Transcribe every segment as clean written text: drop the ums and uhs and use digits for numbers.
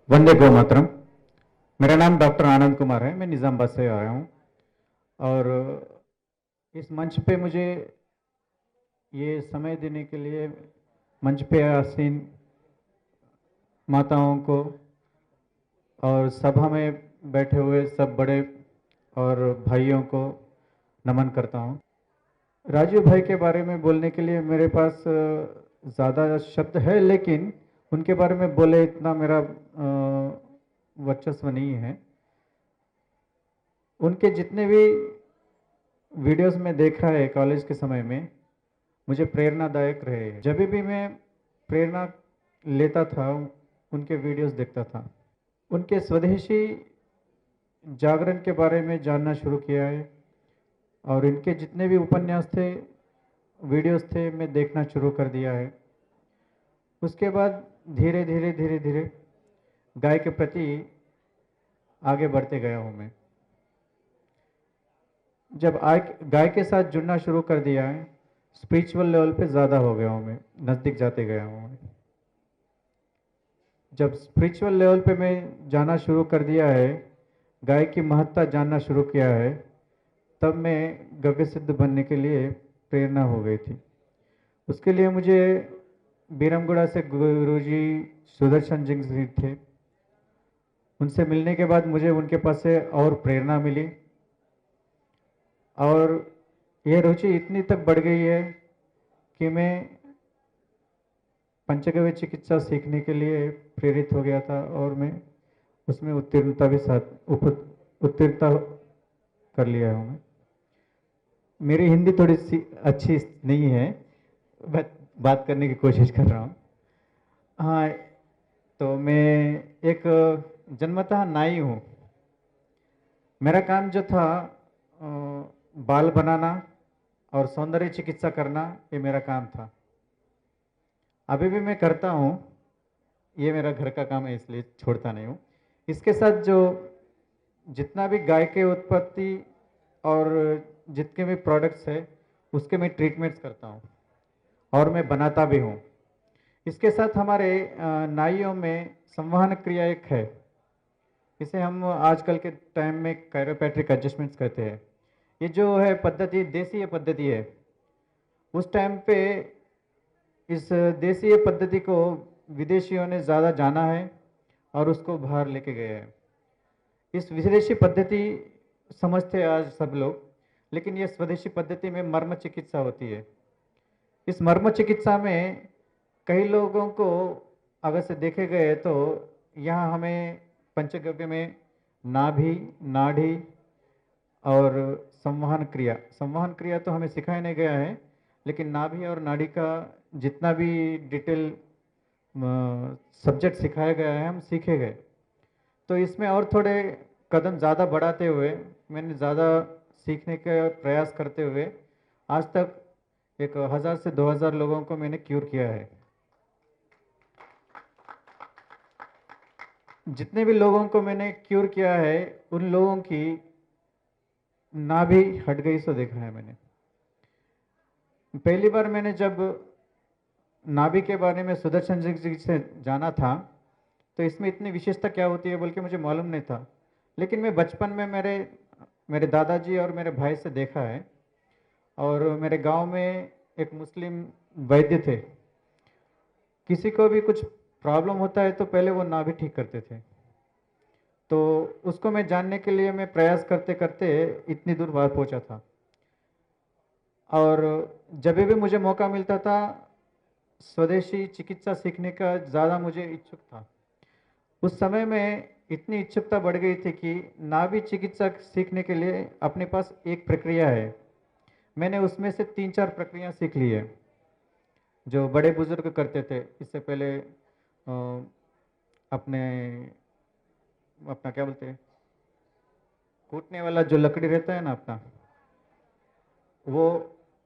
वंदे गो मातरम। मेरा नाम डॉक्टर आनंद कुमार है, मैं निज़ामाबाद से आया हूँ। और इस मंच पे मुझे ये समय देने के लिए मंच पे आसीन माताओं को और सभा में बैठे हुए सब बड़े और भाइयों को नमन करता हूँ। राजू भाई के बारे में बोलने के लिए मेरे पास ज़्यादा शब्द है, लेकिन उनके बारे में बोले इतना मेरा वर्चस्व नहीं है। उनके जितने भी वीडियोस में देखा है कॉलेज के समय में, मुझे प्रेरणादायक रहे। जब भी मैं प्रेरणा लेता था, उनके वीडियोस देखता था। उनके स्वदेशी जागरण के बारे में जानना शुरू किया है और इनके जितने भी उपन्यास थे, वीडियोस थे, मैं देखना शुरू कर दिया है। उसके बाद धीरे धीरे धीरे धीरे गाय के प्रति आगे बढ़ते गया हूँ मैं। जब गाय के साथ जुड़ना शुरू कर दिया है, स्पिरिचुअल लेवल पे ज़्यादा हो गया हूँ मैं, नज़दीक जाते गया हूँ मैं। जब स्पिरिचुअल लेवल पे मैं जाना शुरू कर दिया है, गाय की महत्ता जानना शुरू किया है, तब मैं गव्य सिद्ध बनने के लिए प्रेरणा हो गई थी। उसके लिए मुझे बीरमगुड़ा से गुरुजी सुदर्शन जी थे। उनसे मिलने के बाद मुझे उनके पास से और प्रेरणा मिली और यह रुचि इतनी तक बढ़ गई है कि मैं पंचगव्य चिकित्सा सीखने के लिए प्रेरित हो गया था और मैं उसमें उत्तीर्णता कर लिया हूँ मैं। मेरी हिंदी थोड़ी सी अच्छी नहीं है, मैं बात करने की कोशिश कर रहा हूँ। हाँ, तो मैं एक जन्मतः नाई हूँ। मेरा काम जो था बाल बनाना और सौंदर्य चिकित्सा करना, ये मेरा काम था। अभी भी मैं करता हूँ, ये मेरा घर का काम है, इसलिए छोड़ता नहीं हूँ। इसके साथ जो जितना भी गाय के उत्पत्ति और जितने भी प्रोडक्ट्स है, उसके मैं ट्रीटमेंट्स करता हूँ और मैं बनाता भी हूँ। इसके साथ हमारे नाइयों में संवहन क्रिया एक है, इसे हम आजकल के टाइम में कैरोपैट्रिक एडजस्टमेंट्स कहते हैं। ये जो है पद्धति देसीय पद्धति है। उस टाइम पे इस देसीय पद्धति को विदेशियों ने ज़्यादा जाना है और उसको बाहर लेके गए हैं। इस विदेशी पद्धति समझते हैं आज सब लोग, लेकिन ये स्वदेशी पद्धति में मर्म चिकित्सा होती है। इस मर्म चिकित्सा में कई लोगों को अगर से देखे गए तो यहाँ हमें पंचगव्य में नाभि, नाड़ी और संवहन क्रिया तो हमें सिखाया नहीं गया है, लेकिन नाभि और नाड़ी का जितना भी डिटेल सब्जेक्ट सिखाया गया है, हम सीखे गए। तो इसमें और थोड़े कदम ज़्यादा बढ़ाते हुए, मैंने ज़्यादा सीखने का प्रयास करते हुए आज तक 1000 से 2000 लोगों को मैंने क्यूर किया है। जितने भी लोगों को मैंने क्यूर किया है, उन लोगों की नाभि हट गई सो देखा है मैंने। पहली बार मैंने जब नाभि के बारे में सुदर्शन जी से जाना था, तो इसमें इतनी विशेषता क्या होती है बोल के मुझे मालूम नहीं था। लेकिन मैं बचपन में मेरे दादाजी और मेरे भाई से देखा है, और मेरे गांव में एक मुस्लिम वैद्य थे। किसी को भी कुछ प्रॉब्लम होता है तो पहले वो नाभि ठीक करते थे। तो उसको मैं जानने के लिए मैं प्रयास करते करते इतनी दूर बाहर पहुंचा था, और जब भी मुझे मौका मिलता था स्वदेशी चिकित्सा सीखने का ज़्यादा मुझे इच्छुक था। उस समय में इतनी इच्छुकता बढ़ गई थी कि नाभि चिकित्सा सीखने के लिए अपने पास एक प्रक्रिया है। मैंने उसमें से 3-4 प्रक्रिया सीख ली है जो बड़े बुजुर्ग करते थे। इससे पहले अपने अपना क्या बोलते हैं, कूटने वाला जो लकड़ी रहता है ना अपना, वो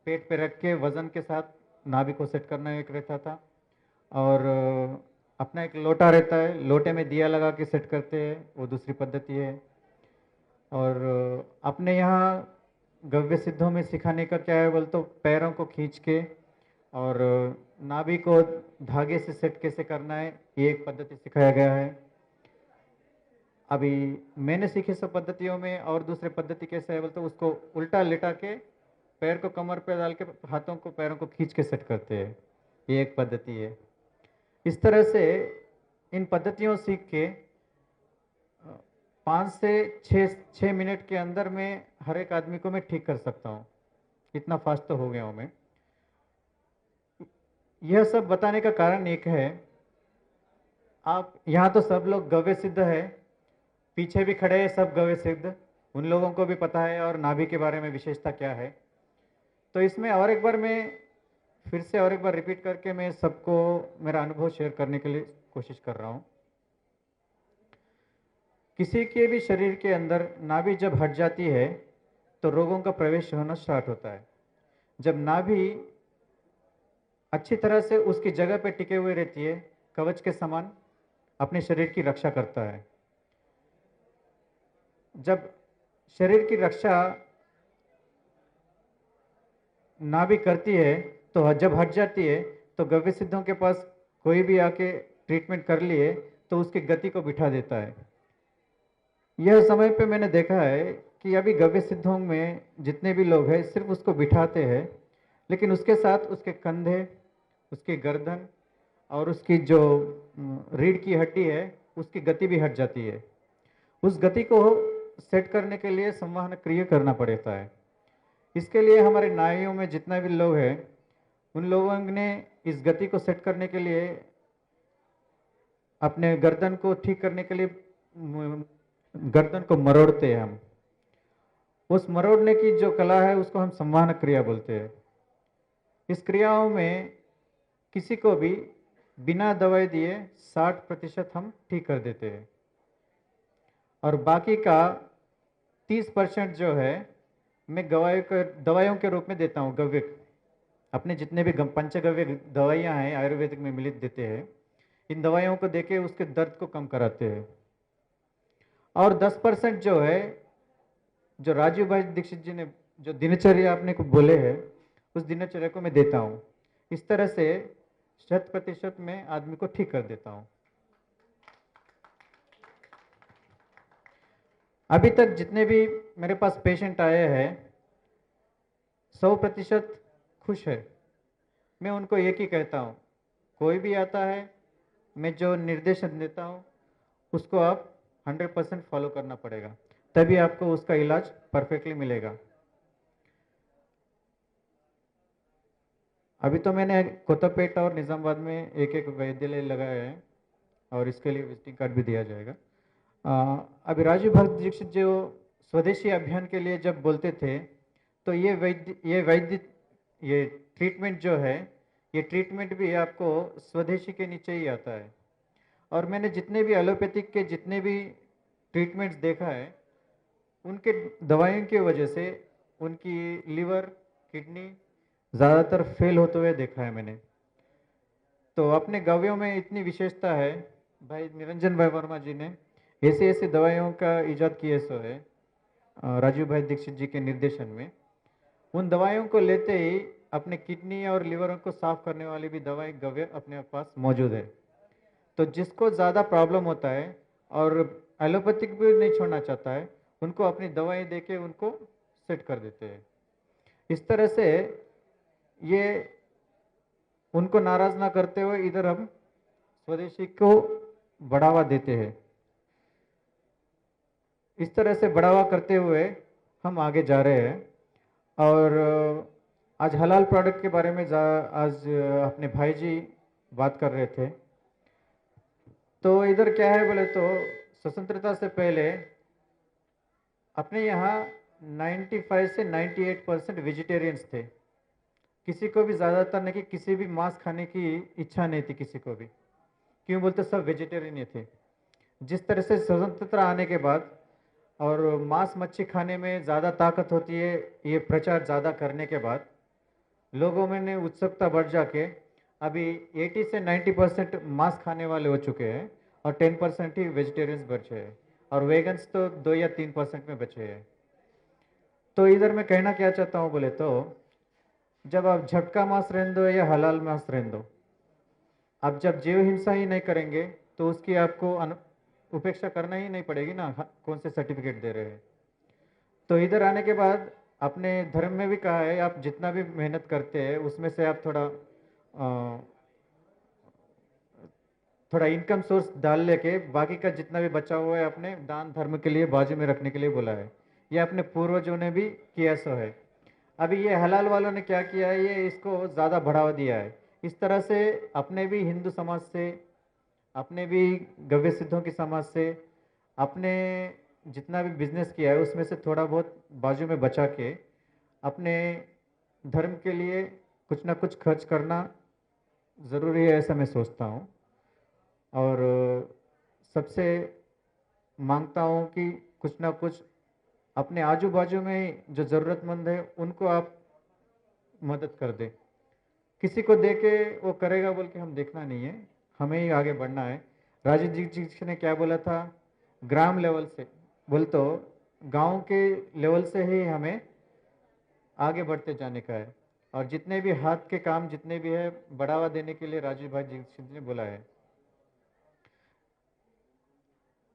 पेट पे रख के वजन के साथ नाभि को सेट करना एक रहता था। और अपना एक लोटा रहता है, लोटे में दिया लगा के सेट करते हैं, वो दूसरी पद्धति है। और अपने यहाँ गव्य सिद्धों में सिखाने का क्या है बोल तो पैरों को खींच के और नाभि को धागे से सेट कैसे करना है, ये एक पद्धति सिखाया गया है। अभी मैंने सीखी सब पद्धतियों में और दूसरे पद्धति कैसे है बोल तो उसको उल्टा लिटा के पैर को कमर पे डाल के हाथों को पैरों को खींच के सेट करते हैं, ये एक पद्धति है। इस तरह से इन पद्धतियों सीख के 5 से 6 मिनट के अंदर में हर एक आदमी को मैं ठीक कर सकता हूँ, इतना फास्ट तो हो गया हूँ मैं। यह सब बताने का कारण एक है, आप यहाँ तो सब लोग गव्य सिद्ध है, पीछे भी खड़े हैं सब गव्य सिद्ध, उन लोगों को भी पता है और नाभि के बारे में विशेषता क्या है। तो इसमें और एक बार मैं फिर से और एक बार रिपीट करके मैं सबको मेरा अनुभव शेयर करने के लिए कोशिश कर रहा हूँ। किसी के भी शरीर के अंदर नाभि जब हट जाती है तो रोगों का प्रवेश होना स्टार्ट होता है। जब नाभि अच्छी तरह से उसकी जगह पे टिके हुए रहती है, कवच के समान अपने शरीर की रक्षा करता है। जब शरीर की रक्षा नाभि करती है तो जब हट जाती है तो गव्य सिद्धों के पास कोई भी आके ट्रीटमेंट कर लिए तो उसकी गति को बिठा देता है। यह समय पे मैंने देखा है कि अभी गव्य सिद्धों में जितने भी लोग हैं सिर्फ उसको बिठाते हैं, लेकिन उसके साथ उसके कंधे, उसकी गर्दन और उसकी जो रीढ़ की हड्डी है उसकी गति भी हट जाती है। उस गति को सेट करने के लिए संवहन क्रिया करना पड़ता है। इसके लिए हमारे नाड़ियों में जितना भी लोग हैं उन लोगों ने इस गति को सेट करने के लिए अपने गर्दन को ठीक करने के लिए गर्दन को मरोड़ते हैं हम। उस मरोड़ने की जो कला है उसको हम संवहन क्रिया बोलते हैं। इस क्रियाओं में किसी को भी बिना दवाई दिए 60% हम ठीक कर देते हैं और बाकी का 30% जो है मैं दवाइयों के रूप में देता हूँ। गव्य अपने जितने भी पंचगव्य दवाइयाँ हैं आयुर्वेदिक में मिलित देते हैं, इन दवाइयों को देके उसके दर्द को कम कराते हैं। और 10% जो है, जो राजीव भाई दीक्षित जी ने जो दिनचर्या आपने को बोले हैं उस दिनचर्या को मैं देता हूँ। इस तरह से 100% में आदमी को ठीक कर देता हूँ। अभी तक जितने भी मेरे पास पेशेंट आए हैं 100% खुश है। मैं उनको एक ही कहता हूँ, कोई भी आता है मैं जो निर्देशन देता हूँ उसको आप 100% फॉलो करना पड़ेगा, तभी आपको उसका इलाज परफेक्टली मिलेगा। अभी तो मैंने कोतापेट और निज़ामाबाद में एक वैद्यालय लगाया है और इसके लिए विजिटिंग कार्ड भी दिया जाएगा। अभी राजीव भक्त दीक्षित जो स्वदेशी अभियान के लिए जब बोलते थे तो ये ट्रीटमेंट जो है, ये ट्रीटमेंट भी आपको स्वदेशी के नीचे ही आता है। और मैंने जितने भी एलोपैथिक के जितने भी ट्रीटमेंट्स देखा है उनके दवाइयों की वजह से उनकी लीवर, किडनी ज़्यादातर फेल होते हुए देखा है मैंने। तो अपने गव्यों में इतनी विशेषता है, भाई निरंजन भाई वर्मा जी ने ऐसे ऐसे दवाइयों का इजाद किए सो है राजीव भाई दीक्षित जी के निर्देशन में। उन दवाइयों को लेते ही अपने किडनी और लीवरों को साफ करने वाली भी दवाई गव्य अपने पास मौजूद है। तो जिसको ज़्यादा प्रॉब्लम होता है और एलोपैथिक भी नहीं छोड़ना चाहता है उनको अपनी दवाई देके उनको सेट कर देते हैं। इस तरह से ये उनको नाराज ना करते हुए इधर हम स्वदेशी को बढ़ावा देते हैं। इस तरह से बढ़ावा करते हुए हम आगे जा रहे हैं। और आज हलाल प्रोडक्ट के बारे में आज अपने भाई जी बात कर रहे थे। तो इधर क्या है बोले तो स्वतंत्रता से पहले अपने यहाँ 95 से 98% वेजिटेरियंस थे। किसी को भी ज़्यादातर नहीं कि किसी भी मांस खाने की इच्छा नहीं थी किसी को भी, क्यों बोलते सब वेजिटेरियन ही थे। जिस तरह से स्वतंत्रता आने के बाद और मांस मच्छी खाने में ज़्यादा ताकत होती है, ये प्रचार ज़्यादा करने के बाद लोगों में ने उत्सुकता बढ़ जाके अभी 80 से 90% मांस खाने वाले हो चुके हैं और 10% ही वेजिटेरियंस बचे हैं और वेगन्स तो 2 या 3% में बचे हैं। तो इधर मैं कहना क्या चाहता हूँ बोले तो, जब आप झटका मांस रहने दो या हलाल मांस रहने दो, आप जब जीव हिंसा ही नहीं करेंगे तो उसकी आपको उपेक्षा करना ही नहीं पड़ेगी ना, कौन से सर्टिफिकेट दे रहे हैं। तो इधर आने के बाद अपने धर्म में भी कहा है, आप जितना भी मेहनत करते हैं उसमें से आप थोड़ा इनकम सोर्स डाल लेके बाकी का जितना भी बचा हुआ है अपने दान धर्म के लिए बाजू में रखने के लिए बोला है। ये अपने पूर्वजों ने भी किया सो है। अभी ये हलाल वालों ने क्या किया है, ये इसको ज़्यादा बढ़ावा दिया है। इस तरह से अपने भी हिंदू समाज से, अपने भी गव्य सिद्धों की समाज से, अपने जितना भी बिजनेस किया है उसमें से थोड़ा बहुत बाजू में बचा के अपने धर्म के लिए कुछ ना कुछ खर्च करना ज़रूरी है, ऐसा मैं सोचता हूँ। और सबसे मांगता हूँ कि कुछ ना कुछ अपने आजू बाजू में जो ज़रूरतमंद है उनको आप मदद कर दें। किसी को दे के वो करेगा बोल के हम देखना नहीं है, हमें ही आगे बढ़ना है। राजीव जी ने क्या बोला था, ग्राम लेवल से बोल तो गांव के लेवल से ही हमें आगे बढ़ते जाने का है। और जितने भी हाथ के काम जितने भी है बढ़ावा देने के लिए राजीव भाई जी ने बोला है।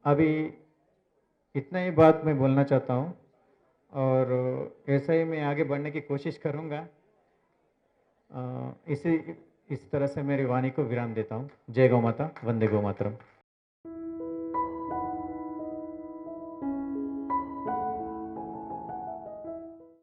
अभी इतना ही बात मैं बोलना चाहता हूँ और ऐसा ही मैं आगे बढ़ने की कोशिश करूँगा। इसी तरह से मेरी वाणी को विराम देता हूँ। जय गौ माता, वंदे गौ मातरम।